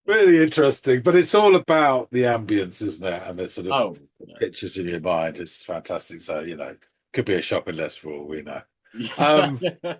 Really interesting, but it's all about the ambience, isn't it? And the sort of Oh, yeah. pictures in your mind. It's fantastic. So, could be a shopping list for all we know. Um, Yeah.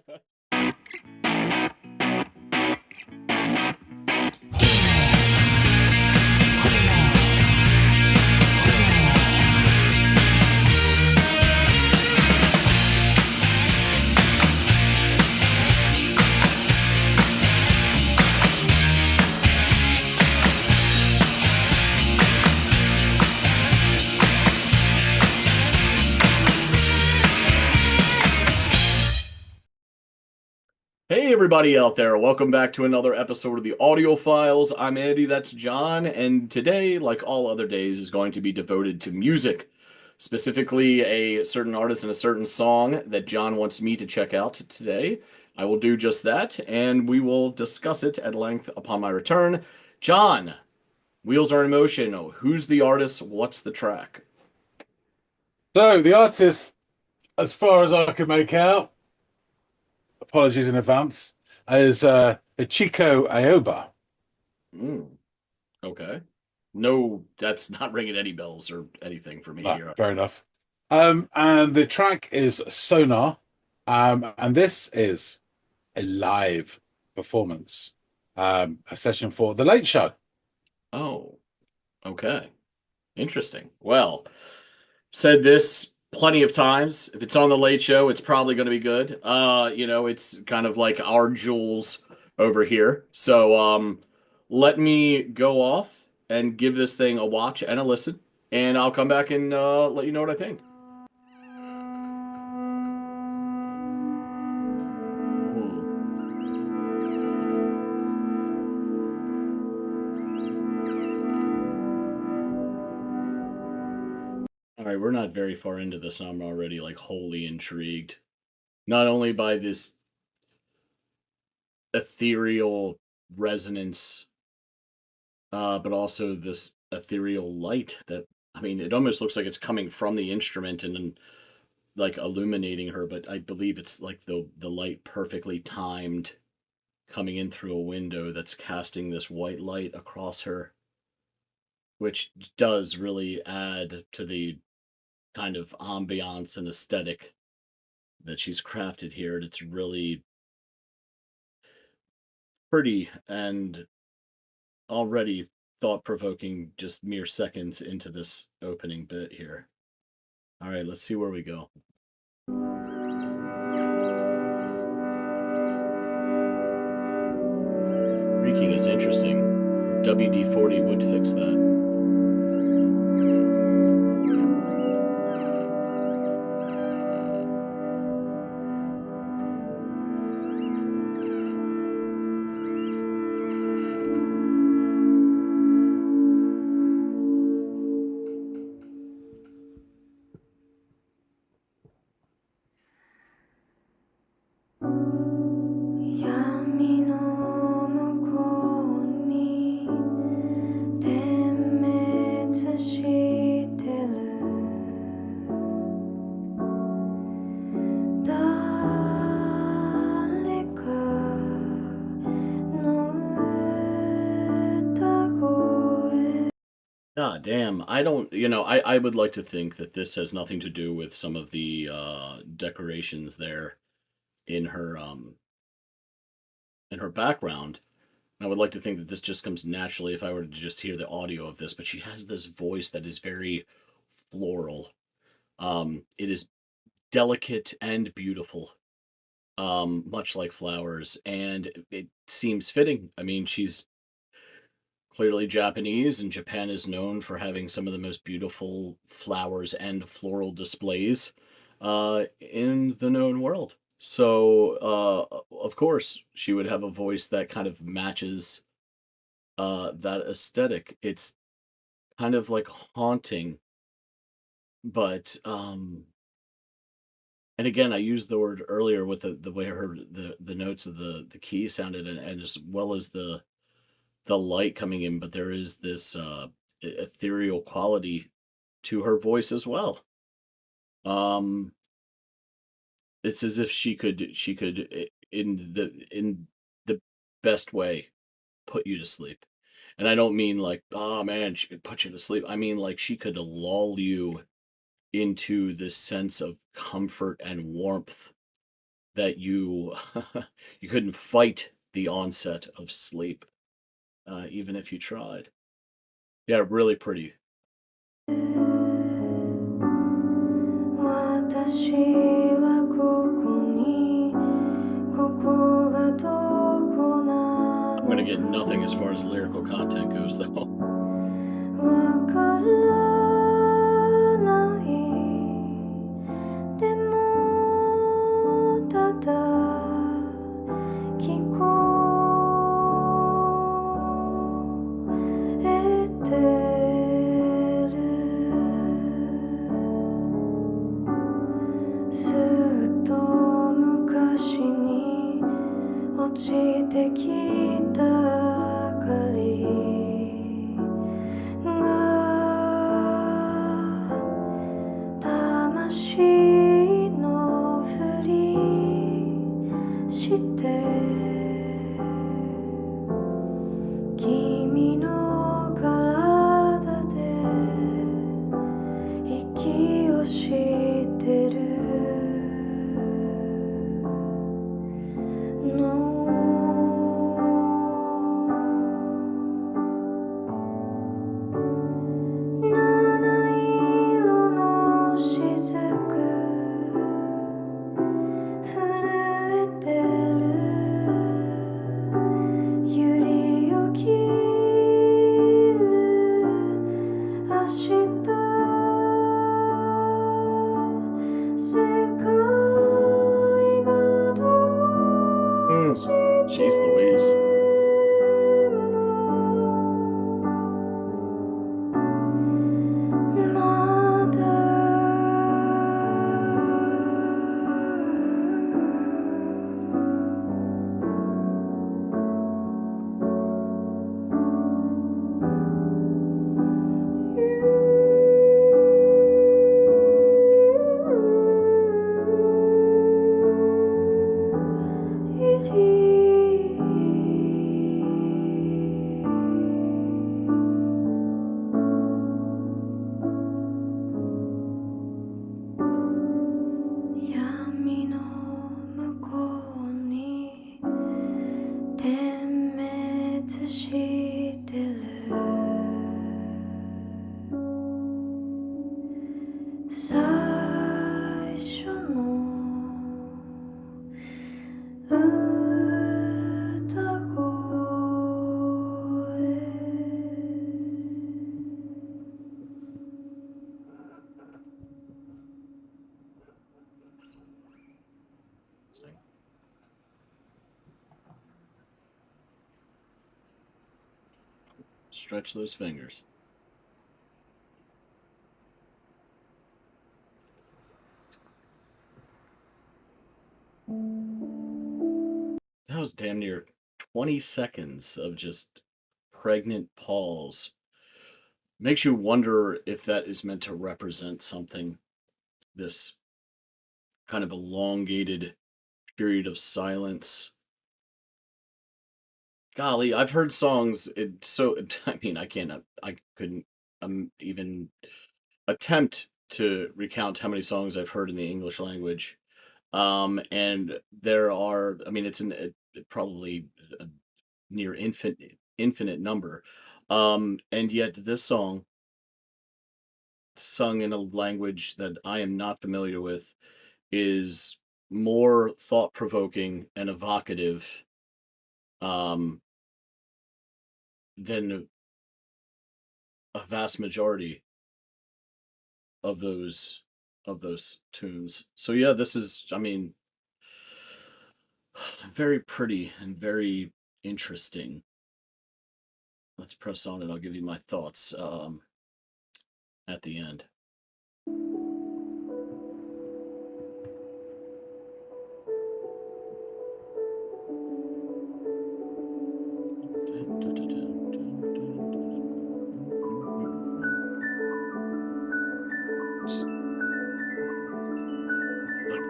Hey, everybody out there. Welcome back to another episode of the Audiophiles. I'm Andy, that's John, and today, like all other days, is going to be devoted to music, specifically a certain artist and a certain song that John wants me to check out today. I will do just that, and we will discuss it at length upon my return. John, Wheels Are in Motion. Who's the artist? What's the track? so the artist, as far as I can make out, apologies in advance, is Ichiko Aoba. Mm, okay. No, that's not ringing any bells or anything for me No, here. fair enough. And the track is Sonar. And this is a live performance, a session for The Late Show. Oh, okay. Interesting. Well, said this plenty of times. If it's on the Late Show, it's probably going to be good. It's kind of like our jewels over here. So, let me go off and give this thing a watch and a listen, and I'll come back and let you know what I think. Ooh. All right, we're not very far into this. I'm already like wholly intrigued, not only by this ethereal resonance but also this ethereal light that I mean, it almost looks like it's coming from the instrument and like illuminating her, but I believe it's like the light perfectly timed coming in through a window that's casting this white light across her, which does really add to the kind of ambiance and aesthetic that she's crafted here. And it's really pretty and already thought provoking just mere seconds into this opening bit here. All right, let's see where we go. Reeking is interesting. WD-40 would fix that. God damn. I don't, I would like to think that this has nothing to do with some of the decorations there in her background. I would like to think that this just comes naturally if I were to just hear the audio of this, but she has this voice that is very floral. It is delicate and beautiful, much like flowers, and it seems fitting. I mean, she's clearly Japanese, and Japan is known for having some of the most beautiful flowers and floral displays in the known world. So, of course, she would have a voice that kind of matches that aesthetic. It's kind of like haunting, but and again, I used the word earlier with the way the notes of the key sounded, and as well as the light coming in, but there is this ethereal quality to her voice as well. Um, it's as if in the best way put you to sleep. And I don't mean like, oh man, she could put you to sleep. I mean like she could lull you into this sense of comfort and warmth that you you couldn't fight the onset of sleep, even if you tried. Yeah, really pretty. 私はここにここがどこな I'm gonna get nothing as far as lyrical content goes, though. わからないでもただ聞こえてるずっと昔に落ちてきた明かりが魂のふりして君の体で息をしてるの七色の雫震えてるゆりを切る明日世界がどうして Jeez Louise. まだ 闇の向こうに点滅してる最初の歌声 Stretch those fingers. That was damn near 20 seconds of just pregnant pause. Makes you wonder if that is meant to represent something. This kind of elongated period of silence. Golly, I've heard songs. I mean, I couldn't even attempt to recount how many songs I've heard in the English language. And there are, I mean, probably a near infinite number. And yet this song, sung in a language that I am not familiar with, is more thought provoking and evocative um, than a vast majority of those tunes. So yeah, this is, I mean, very pretty and very interesting. Let's press on and I'll give you my thoughts at the end. Just like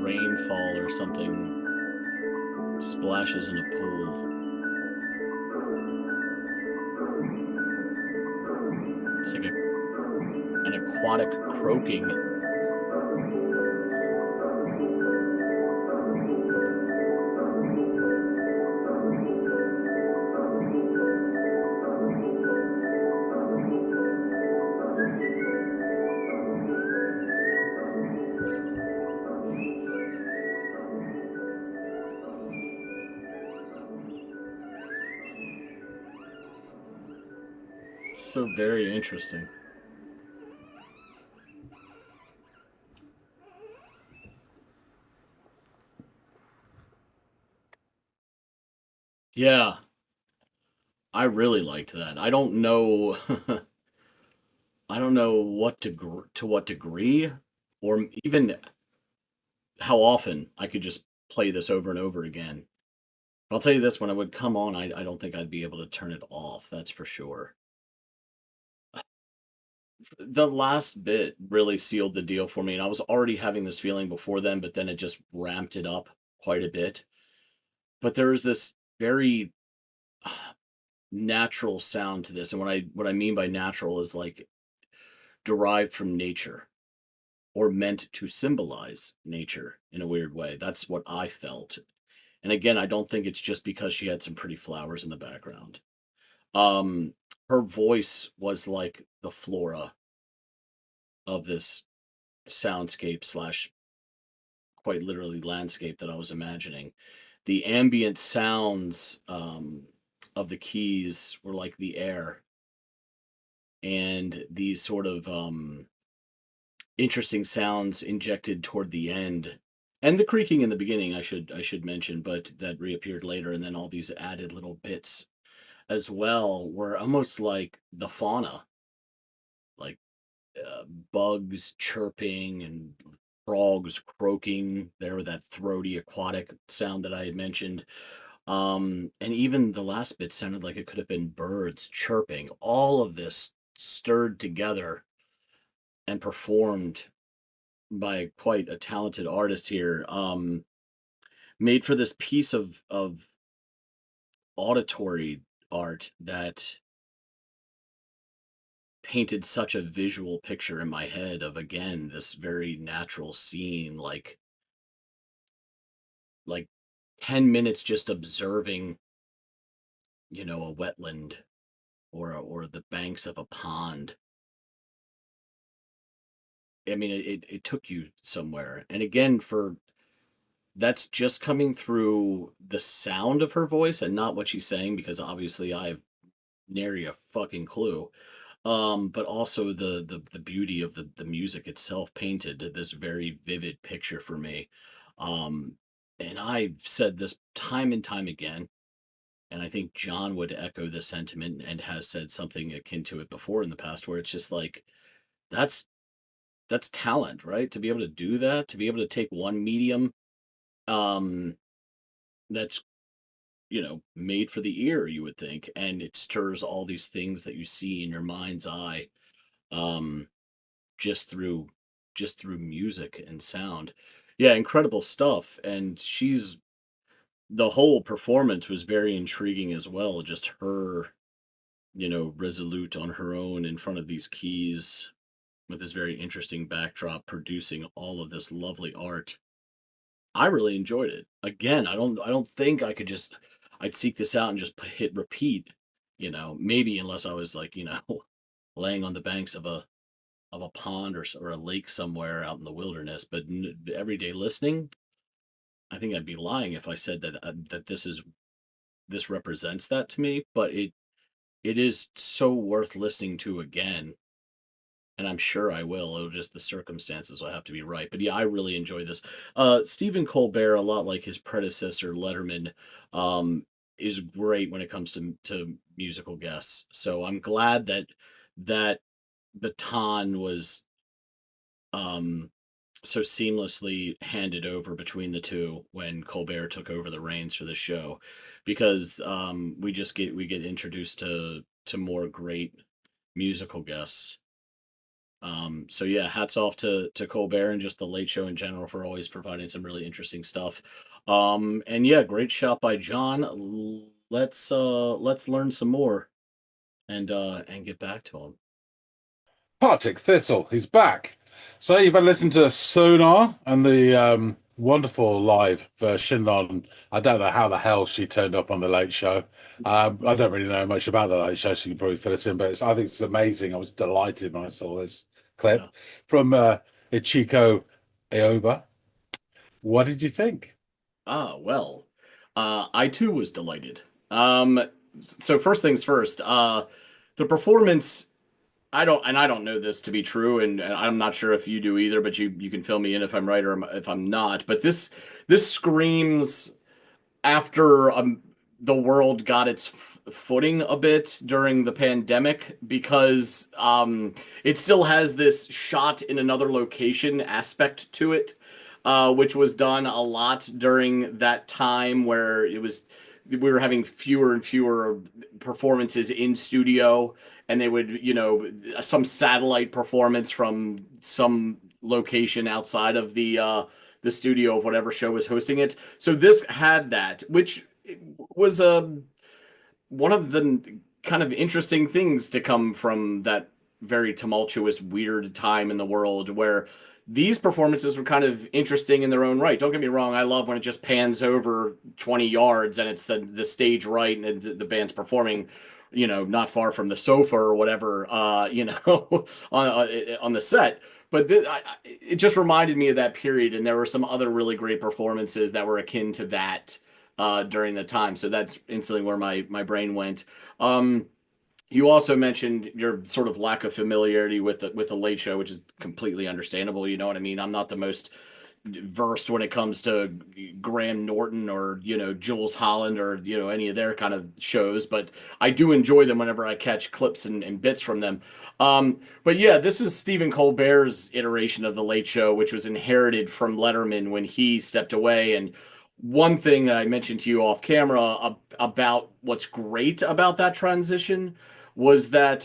rainfall or something splashes in a pool. aquatic croaking. So very interesting. Yeah, I really liked that. I don't know I don't know to what degree or even how often I could just play this over and over again. I'll tell you this, when I would come on, I don't think I'd be able to turn it off, that's for sure. The last bit really sealed the deal for me, and I was already having this feeling before then, but then it just ramped it up quite a bit. But there's this very natural sound to this, and what I mean by natural is like derived from nature or meant to symbolize nature in a weird way. That's what I felt. And again, I don't think it's just because she had some pretty flowers in the background. Um, Her voice was like the flora of this soundscape slash quite literally landscape that I was imagining. The ambient sounds of the keys were like the air, and these sort of interesting sounds injected toward the end, and the creaking in the beginning. I should mention, but that reappeared later, and then all these added little bits as well were almost like the fauna, like bugs chirping and frogs croaking. There with that throaty aquatic sound that I had mentioned. And even the last bit sounded like it could have been birds chirping. All of this stirred together and performed by quite a talented artist here. Made for this piece of auditory art that painted such a visual picture in my head of, again, this very natural scene, like 10 minutes just observing, a wetland or the banks of a pond. I mean, it took you somewhere. And again, for that's just coming through the sound of her voice and not what she's saying, because obviously I have nary a fucking clue. But also the beauty of the music itself painted this very vivid picture for me. Um, and I've said this time and time again, and I think John would echo this sentiment and has said something akin to it before in the past, where it's just like that's that's talent, right? To be able to do that, to be able to take one medium um that's made for the ear, you would think, and it stirs all these things that you see in your mind's eye, um just through music and sound. Yeah, incredible stuff. And the whole performance was very intriguing as well, just her, resolute on her own in front of these keys with this very interesting backdrop, producing all of this lovely art. I really enjoyed it. Again, I don't think I'd seek this out and just hit repeat, maybe unless I was like, laying on the banks of a pond or a lake somewhere out in the wilderness. But everyday listening, I think I'd be lying if I said that this represents that to me. But it is so worth listening to again, and I'm sure I will. It'll just the circumstances will have to be right. But yeah, I really enjoy this. Stephen Colbert, a lot like his predecessor Letterman, um, is great when it comes to musical guests. So I'm glad that baton was um so seamlessly handed over between the two when Colbert took over the reins for the show, because we get introduced to more great musical guests. So yeah, hats off to Colbert and just the Late Show in general for always providing some really interesting stuff. And yeah, great shot by John. Let's learn some more and get back to him. Partick Thistle, he's back. So you've had listened to Sonar and the wonderful live version on. I don't know how the hell she turned up on the Late Show. I don't really know much about the Late Show, so you can probably fill us in. But I think it's amazing. I was delighted when I saw this clip Yeah. from Ichiko Aoba. What did you think? Well, I too was delighted. Um, so first things first, the performance, I don't know this to be true, and I'm not sure if you do either, but you can fill me in if I'm right or if I'm not. But this screams after the world got its footing a bit during the pandemic because it still has this shot in another location aspect to it, which was done a lot during that time where we were having fewer and fewer performances in studio, and they would, some satellite performance from some location outside of the studio of whatever show was hosting it. So this had that, which was one of the kind of interesting things to come from that very tumultuous, weird time in the world where these performances were kind of interesting in their own right. Don't get me wrong, I love when it just pans over 20 yards and it's the stage right and the band's performing, not far from the sofa or whatever, on the set. But it just reminded me of that period, and there were some other really great performances that were akin to that during the time. So that's instantly where my brain went. Um, you also mentioned your sort of lack of familiarity with the Late Show, which is completely understandable. You know what I mean? I'm not the most versed when it comes to Graham Norton or Jules Holland or any of their kind of shows, but I do enjoy them whenever I catch clips and bits from them. But yeah, this is Stephen Colbert's iteration of the Late Show, which was inherited from Letterman when he stepped away. And one thing I mentioned to you off camera about what's great about that transition was that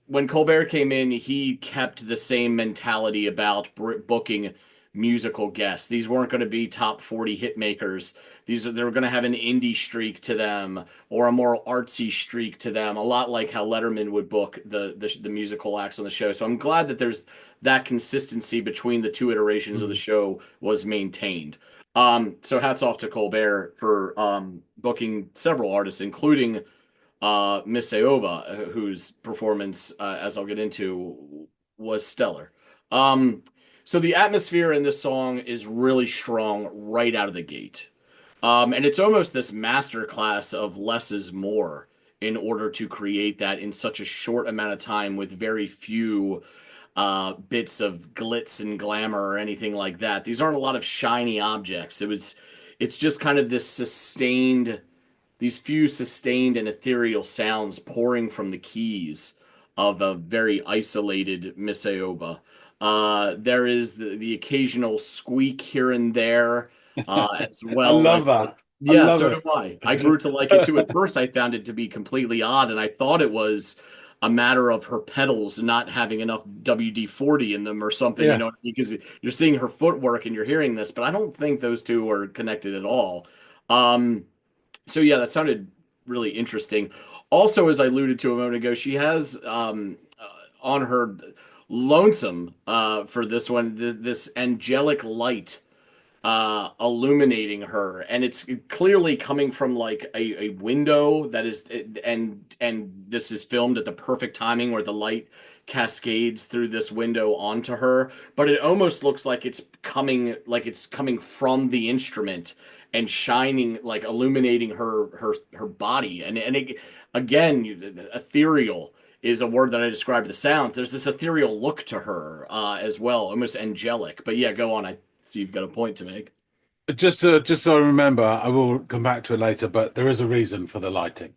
when Colbert came in, he kept the same mentality about booking musical guests. These weren't going to be top 40 hit makers. They were going to have an indie streak to them or a more artsy streak to them, a lot like how Letterman would book the musical acts on the show. So I'm glad that there's that consistency between the two iterations of the Mm. show was maintained. So hats off to Colbert for booking several artists, including Miss Aoba, whose performance, as I'll get into, was stellar. Um, so the atmosphere in this song is really strong right out of the gate. And it's almost this masterclass of less is more in order to create that in such a short amount of time with very few bits of glitz and glamour or anything like that. These aren't a lot of shiny objects. It's just kind of this sustained these few sustained and ethereal sounds pouring from the keys of a very isolated Miss Aoba. There is the occasional squeak here and there as I well. love that. I Yeah, love so it. do I. I grew to like it too. At first, I found it to be completely odd, and I thought it was a matter of her pedals not having enough WD-40 in them or something, Yeah. because you're seeing her footwork and you're hearing this, but I don't think those two are connected at all. Um, so yeah, that sounded really interesting. Also, as I alluded to a moment ago, she has on her lonesome for this one this angelic light illuminating her, and it's clearly coming from like a window that is, and this is filmed at the perfect timing where the light cascades through this window onto her, but it almost looks like it's coming from the instrument and shining, like illuminating her body, and it, again, ethereal is a word that I describe the sounds. There's this ethereal look to her as well, almost angelic. But yeah, go on. I see you've got a point to make. Just so I remember, I will come back to it later, but there is a reason for the lighting.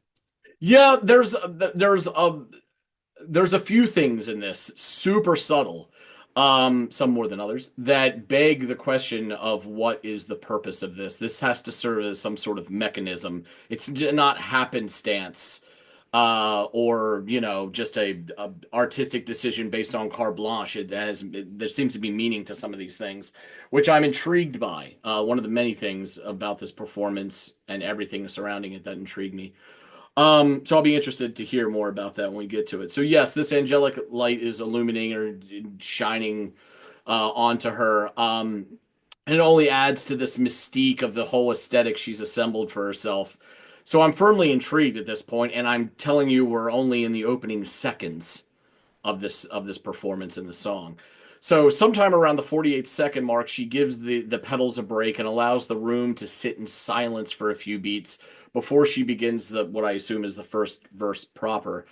Yeah, there's a few things in this super subtle, some more than others, that beg the question of what is the purpose of this. This has to serve as some sort of mechanism. It's not happenstance, or just a artistic decision based on carte blanche. There seems to be meaning to some of these things, which I'm intrigued by. One of the many things about this performance and everything surrounding it that intrigued me. So I'll be interested to hear more about that when we get to it. So yes, this angelic light is illuminating or shining onto her. And it only adds to this mystique of the whole aesthetic she's assembled for herself. So I'm firmly intrigued at this point, and I'm telling you, we're only in the opening seconds of this performance in the song. So sometime around the 48-second mark, she gives the pedals a break and allows the room to sit in silence for a few beats before she begins the what I assume is the first verse proper.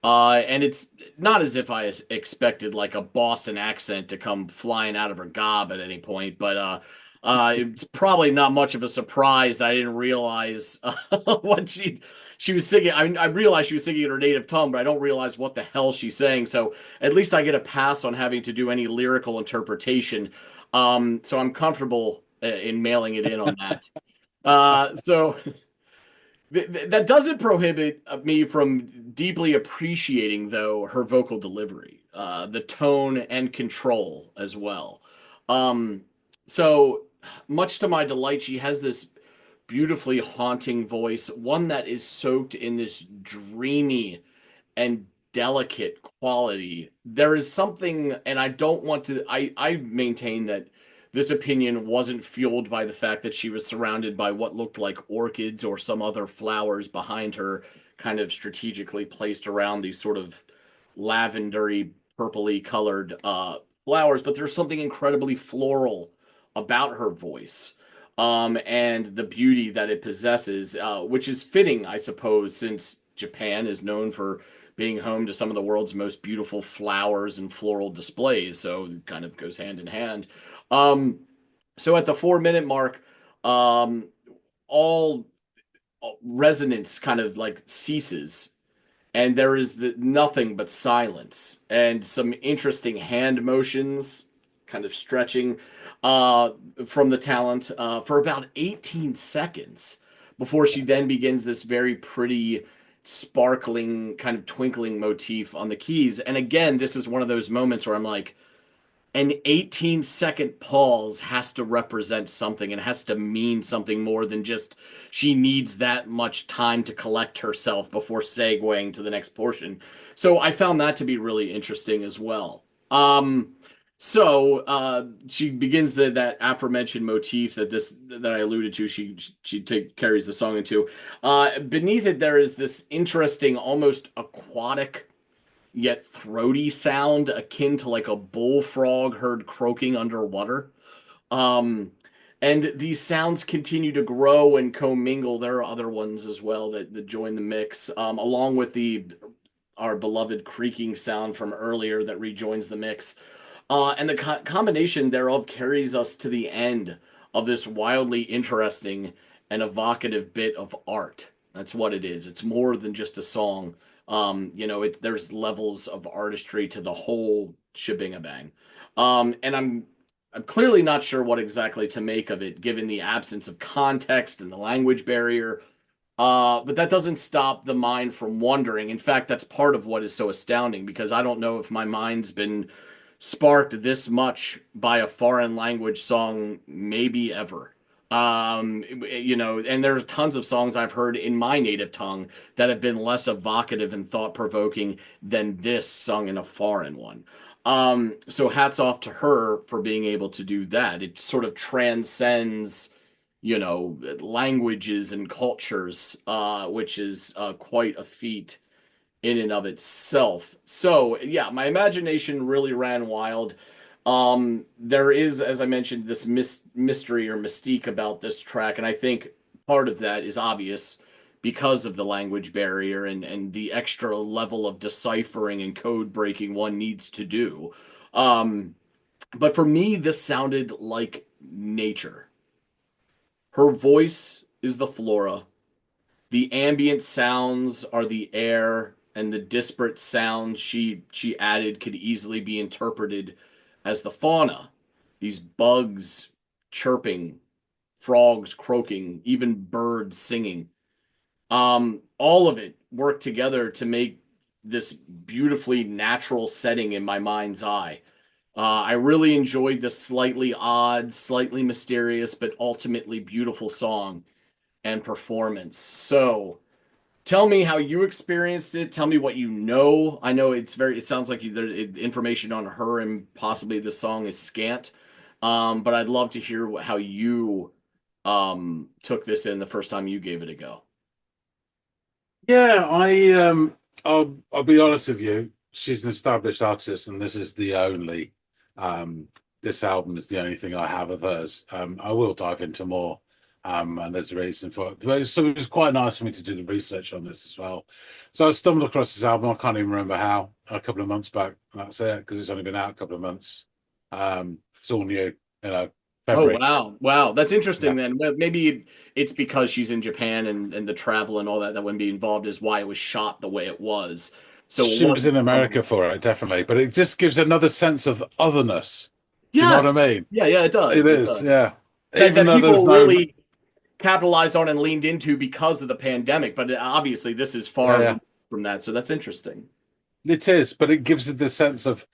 And it's not as if I expected like a Boston accent to come flying out of her gob at any point, but it's probably not much of a surprise that I didn't realize what she was singing. I realized she was singing in her native tongue, but I don't realize what the hell she's saying. So at least I get a pass on having to do any lyrical interpretation. So I'm comfortable in mailing it in on that. So that doesn't prohibit me from deeply appreciating, though, her vocal delivery, the tone and control as well. Um, so, much to my delight, she has this beautifully haunting voice, one that is soaked in this dreamy and delicate quality. There is something, and I don't want to, I maintain that this opinion wasn't fueled by the fact that she was surrounded by what looked like orchids or some other flowers behind her, kind of strategically placed around these sort of lavendery, purpley colored flowers, but there's something incredibly floral about her voice. And the beauty that it possesses, which is fitting, I suppose, since Japan is known for being home to some of the world's most beautiful flowers and floral displays. So it kind of goes hand in hand. Um, so at the 4 minute mark, um, all resonance kind of like ceases, and there is nothing but silence and some interesting hand motions, kind of stretching uh, from the talent for about 18 seconds before she then begins this very pretty, sparkling, kind of twinkling motif on the keys. And again, this is one of those moments where I'm like, an 18-second pause has to represent something and has to mean something more than just she needs that much time to collect herself before segueing to the next portion. So I found that to be really interesting as well. She begins that aforementioned motif that I alluded to. Carries the song into. Beneath it, there is this interesting, almost aquatic yet throaty sound akin to like a bullfrog heard croaking underwater. Um, and these sounds continue to grow and commingle. There are other ones as well that join the mix, along with the our beloved creaking sound from earlier that rejoins the mix. And the combination thereof carries us to the end of this wildly interesting and evocative bit of art. That's what it is. It's more than just a song. There's levels of artistry to the whole shebang. And I'm clearly not sure what exactly to make of it, given the absence of context and the language barrier. But that doesn't stop the mind from wondering. In fact, that's part of what is so astounding because I don't know if my mind's been sparked this much by a foreign language song maybe ever. And there's tons of songs I've heard in my native tongue that have been less evocative and thought-provoking than this sung in a foreign one. So hats off to her for being able to do that. It sort of transcends, languages and cultures, which is quite a feat in and of itself. So, yeah, my imagination really ran wild. There is, as I mentioned, this mystery or mystique about this track, and I think part of that is obvious because of the language barrier and the extra level of deciphering and code breaking one needs to do. Um, but for me, this sounded like nature. Her voice is the flora. The ambient sounds are the air, and the disparate sounds she added could easily be interpreted as the fauna. These bugs chirping, frogs croaking, even birds singing. All of it worked together to make this beautifully natural setting in my mind's eye. I really enjoyed the slightly odd, slightly mysterious, but ultimately beautiful song and performance. So, Tell me how you experienced it. Tell me what you know. I know it sounds like there's information on her and possibly the song is scant. But I'd love to hear how you took this in the first time you gave it a go. Yeah, I'll be honest with you. She's an established artist, and this is the only this album is the only thing I have of hers. I will dive into more, and there's a reason for it. But so it was quite nice for me to do the research on this as well. So I stumbled across this album. I can't even remember how. A couple of months back. That's it, because it's only been out a couple of months. It's all new, Oh February. wow, that's Yeah. interesting. Then well, maybe it's because she's in Japan and the travel and all that wouldn't be involved is why it was shot the way it was. So it She was wasn't in something. America for it, definitely, but it just gives another sense of otherness. Do you know what I Yes, mean? yeah, it It does. It is, does. yeah. That Even that though there's people no, really capitalized on and leaned into because of the pandemic, but obviously this is yeah, far yeah, removed from that. So that's interesting. it is, but it gives it the sense of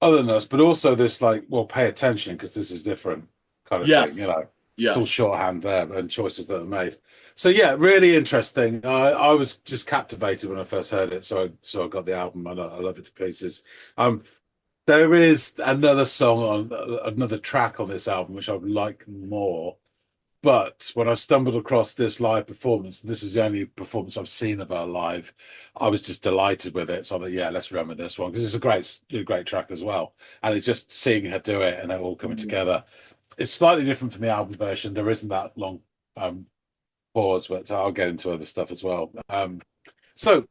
otherness, but also this like, well, pay attention because this is different kind of thing. Yes, It's all yes. shorthand there and choices that are made. So yeah, really interesting. I was just captivated when I first heard it, so I got the album and I love it to pieces. Um, there is another song on another track on this album which I would like more. But when I stumbled across this live performance, this is the only performance I've seen of her live. I was just delighted with it. So I thought, yeah, let's run with this one because it's a great track as well. And it's just seeing her do it and it all coming Mhm. together. It's slightly different from the album version. There isn't that long um, pause, but I'll get into other stuff as well. So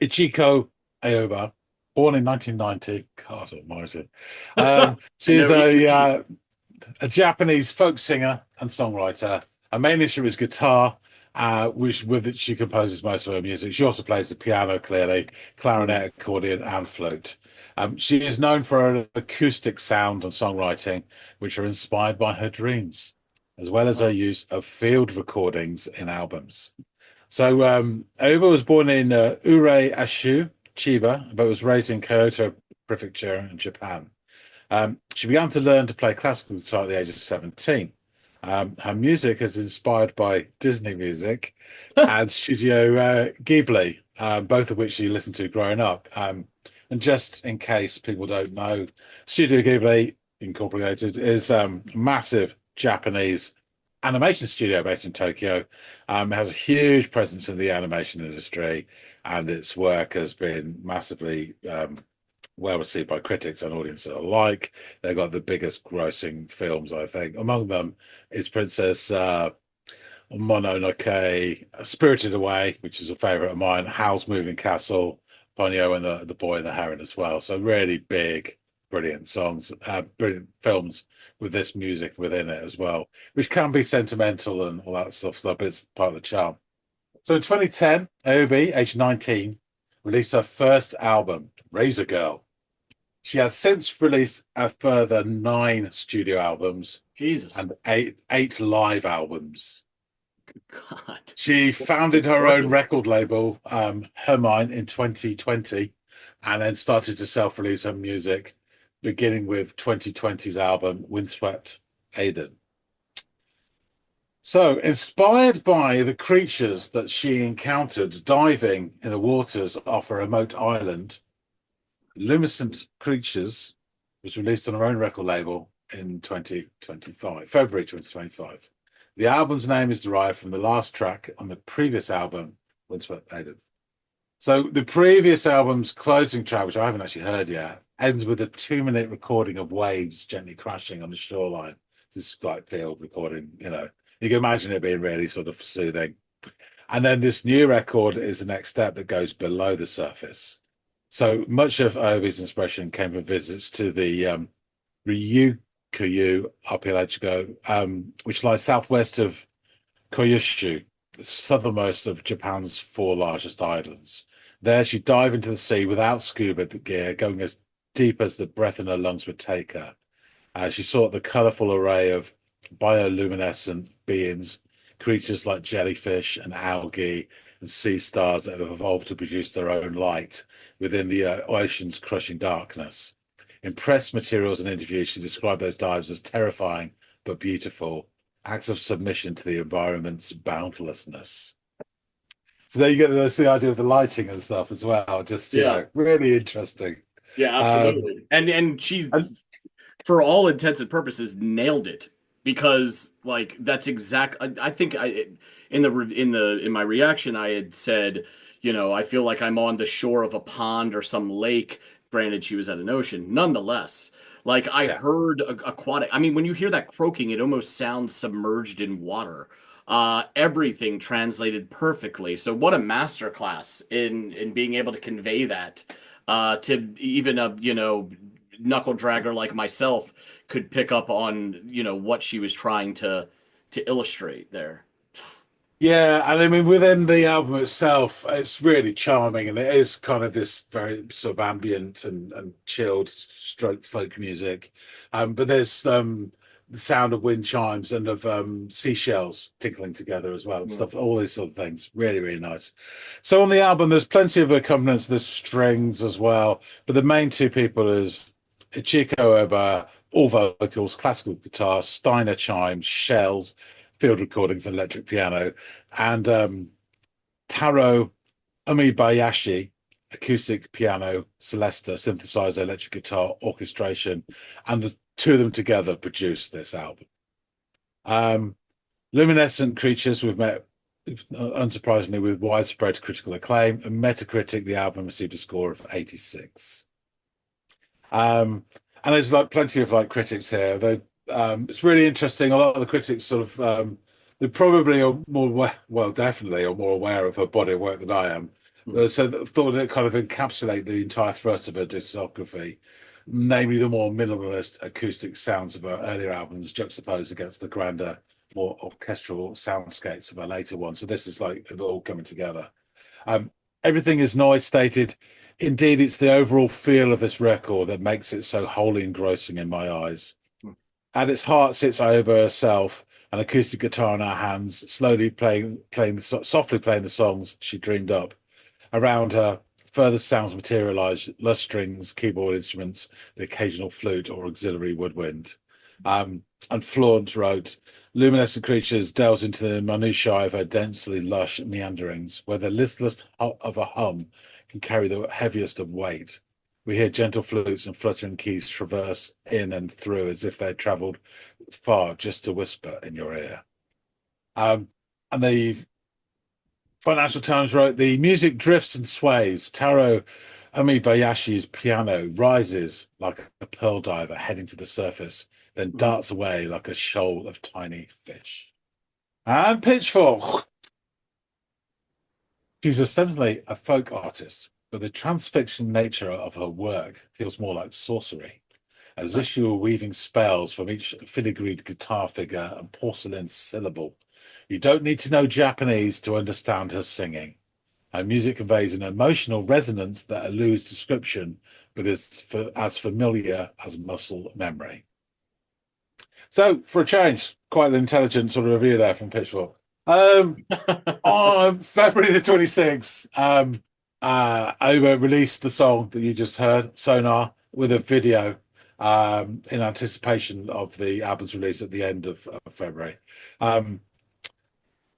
Ichiko Aoba, born in 1990. God almighty. I She's know what you mean. a Japanese folk singer and songwriter. Her main instrument is guitar, which with it she composes most of her music. She also plays the piano, clearly, Mm. clarinet, accordion, and flute. She is known for her acoustic sound and songwriting, which are inspired by her dreams, as well as her Oh, use of field recordings in albums. So Aoba was born in Ure Ashu, Chiba, but was raised in Kyoto Prefecture in Japan. She began to learn to play classical guitar at the age of 17. Her music is inspired by Disney music and Studio Ghibli, both of which she listened to growing up. And just in case people don't know, Studio Ghibli Incorporated is a massive Japanese animation studio based in Tokyo. It has a huge presence in the animation industry, and its work has been massively well received by critics and audiences alike. They've got the biggest grossing films, I think. Among them is Princess Mononoke, Spirited Away, which is a favorite of mine, Howl's Moving Castle, Ponyo and the Boy and the Heron as well. So really big, brilliant songs, brilliant films with this music within it as well, which can be sentimental and all that stuff, but it's part of the charm. So in 2010, Aobi, aged 19, released her first album, Razor Girl. She has since released a further 9 studio albums Jesus, and eight live albums. God, She founded keep her own working. record label, Hermine, in 2020, and then started to self-release her music, beginning with 2020's album Windswept Aiden. So, inspired by the creatures that she encountered diving in the waters off a remote island, Luminescent Creatures was released on her own record label in 2025, February 2025. The album's name is derived from the last track on the previous album, Windswept Aiden. So the previous album's closing track, which I haven't actually heard yet, ends with a 2-minute recording of waves gently crashing on the shoreline. This is like field recording, You can imagine it being really sort of soothing. And then this new record is the next step that goes below the surface. So much of Obi's inspiration came from visits to the Ryukyu archipelago, which lies southwest of Kyushu, the southernmost of Japan's 4 largest islands. There, she dived into the sea without scuba gear, going as deep as the breath in her lungs would take her. She sought the colourful array of bioluminescent beings, creatures like jellyfish and algae and sea stars that have evolved to produce their own light within the ocean's crushing darkness. In press materials and interviews, she described those dives as terrifying but beautiful, acts of submission to the environment's boundlessness. It's So there you get the idea of the lighting and stuff as well. Just, really interesting. Yeah, absolutely. And she, And for all intents and purposes, nailed it, because like that's exact. I think in my reaction I had said, I feel like I'm on the shore of a pond or some lake. Granted, she was at an ocean. Nonetheless, like I yeah. heard aquatic. I mean, when you hear that croaking, it almost sounds submerged in water. Everything translated perfectly. So what a masterclass in being able to convey that to even a knuckle dragger like myself could pick up on what she was trying to illustrate there. Yeah, and I mean within the album itself, it's really charming, and it is kind of this very sort of ambient and chilled stroke folk music. But there's the sound of wind chimes and of seashells tinkling together as well and stuff, all these sort of things. Really, really nice. So on the album, there's plenty of accompaniments, there's strings as well, but the main two people is Ichiko Aoba, all vocals, classical guitar, Steiner chimes, shells, field recordings, and electric piano, and Taro Umebayashi, acoustic piano, Celesta, synthesizer, electric guitar, orchestration, and the two of them together produced this album. Luminescent Creatures, we've met, unsurprisingly, with widespread critical acclaim, and Metacritic, the album received a score of 86. And there's like plenty of like critics here. It's really interesting. A lot of the critics sort of they probably are more well, definitely are more aware of her body of work than I am. So thought it kind of encapsulate the entire thrust of her discography, namely the more minimalist acoustic sounds of her earlier albums juxtaposed against the grander, more orchestral soundscapes of her later ones. So this is like it all coming together. Everything is noise stated. Indeed, it's the overall feel of this record that makes it so wholly engrossing in my eyes. At its heart sits Aoba herself, an acoustic guitar in her hands, slowly softly playing the songs she dreamed up. Around her, further sounds materialize: lush strings, keyboard instruments, the occasional flute or auxiliary woodwind. And Flaunt wrote, Luminescent Creatures delves into the minutiae of her densely lush meanderings, where the listless of a hum can carry the heaviest of weight. We hear gentle flutes and fluttering keys traverse in and through as if they travelled far just to whisper in your ear. And the Financial Times wrote, the music drifts and sways. Taro Umebayashi's piano rises like a pearl diver heading for the surface, then darts away like a shoal of tiny fish. And Pitchfork. She's ostensibly a folk artist, but the transfixion nature of her work feels more like sorcery, as if she were weaving spells from each filigreed guitar figure and porcelain syllable. You don't need to know Japanese to understand her singing. Her music conveys an emotional resonance that eludes description, but is as familiar as muscle memory. So, for a change, quite an intelligent sort of review there from Pitchfork. On February the 26th, Aoba released the song that you just heard, Sonar, with a video in anticipation of the album's release at the end of February.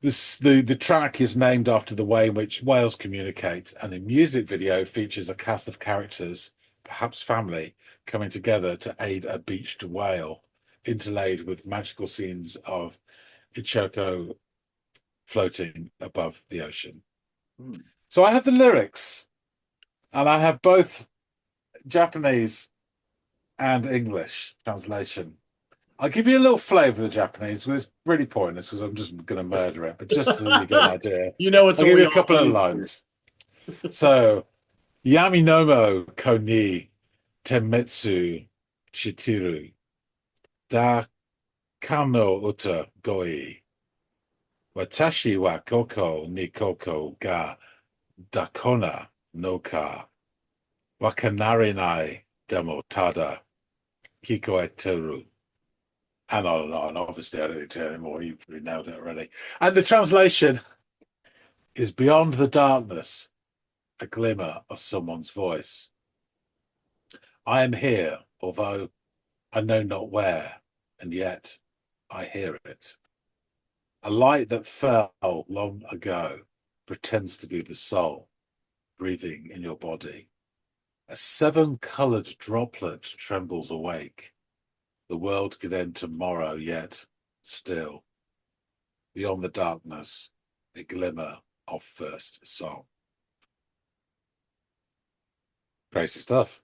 The track is named after the way in which whales communicate, and the music video features a cast of characters, perhaps family, coming together to aid a beached whale, interlaid with magical scenes of Ichiko floating above the ocean. So I have the lyrics, and I have both Japanese and English translation. I'll give you a little flavour of the Japanese, but it's really pointless because I'm just going to murder it. But just so you get an idea, It's I'll give you a couple of lines. So, Yami nomo ko ni temetsu shitiru da kano uta goi watashi wa koko ni koko ga dakona no ka wakanarinai demo tada kikoeteru. And on and on. Obviously, I don't need to tell anymore. You've nailed it already. And the translation is beyond the darkness, a glimmer of someone's voice. I am here, although I know not where, and yet I hear it. A light that fell long ago, pretends to be the soul breathing in your body. A 7-colored droplet trembles awake. The world could end tomorrow, yet still, beyond the darkness, a glimmer of first song. Crazy stuff.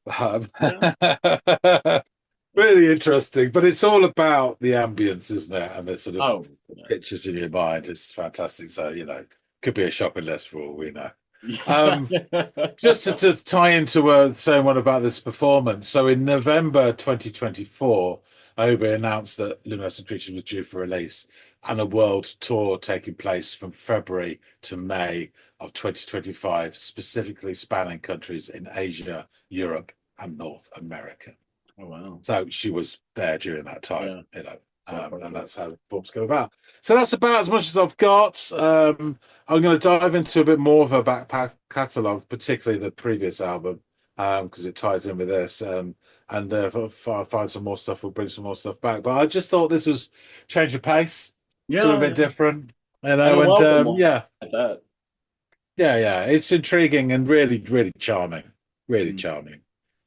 Really interesting, but it's all about the ambience, isn't it? And the sort of pictures in your mind. It's fantastic. So, could be a shopping list for all we know. Just to tie into saying one about this performance. So in November 2024, Aoba announced that Luminescent Creatures was due for release, and a world tour taking place from February to May of 2025, specifically spanning countries in Asia, Europe, and North America. Oh, wow. So she was there during that time, and that's how the performance go about. So that's about as much as I've got. I'm going to dive into a bit more of her back catalogue, particularly the previous album, because it ties in with this. And if I find some more stuff, we'll bring some more stuff back. But I just thought this was change of pace, a bit different, and yeah, at that. Yeah, it's intriguing and really, really charming, charming.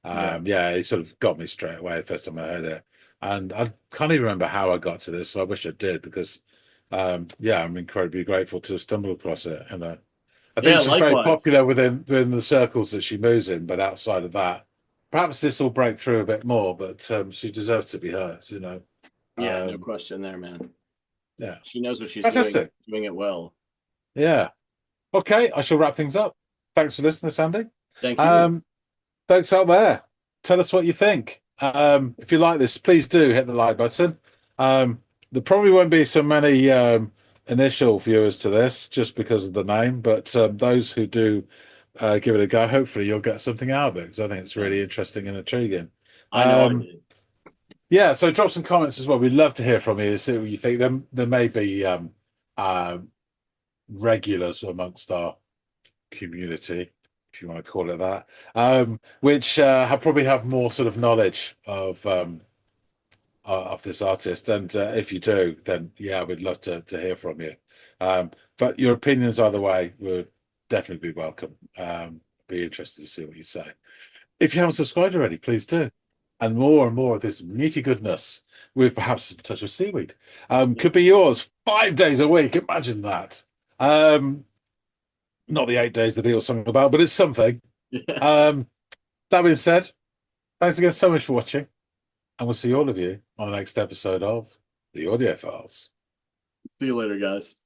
It sort of got me straight away the first time I heard it, and I can't even remember how I got to this. So I wish I did, because I'm incredibly grateful to stumble across it. And I think she's very popular within the circles that she moves in, but outside of that, perhaps this will break through a bit more. But she deserves to be heard, no question there, man. Yeah, she knows what she's doing it well. Yeah. Okay, I shall wrap things up. Thanks for listening, Sandy. Thank you. Folks out there, tell us what you think. If you like this, please do hit the like button. There probably won't be so many initial viewers to this just because of the name, but those who do give it a go, hopefully you'll get something out of it, because I think it's really interesting and intriguing. I know I did. Yeah, so drop some comments as well. We'd love to hear from you, see what you think. There may be regulars amongst our community, if you want to call it that, which probably have more sort of knowledge of this artist. And if you do, then we'd love to hear from you. But your opinions either way would definitely be welcome. Be interested to see what you say. If you haven't subscribed already, please do. And more of this meaty goodness with perhaps a touch of seaweed could be yours 5 days a week. Imagine that. Not the 8 days the Beatles song about, but it's something. That being said, thanks again so much for watching, and we'll see all of you on the next episode of the Audiophiles. See you later, guys.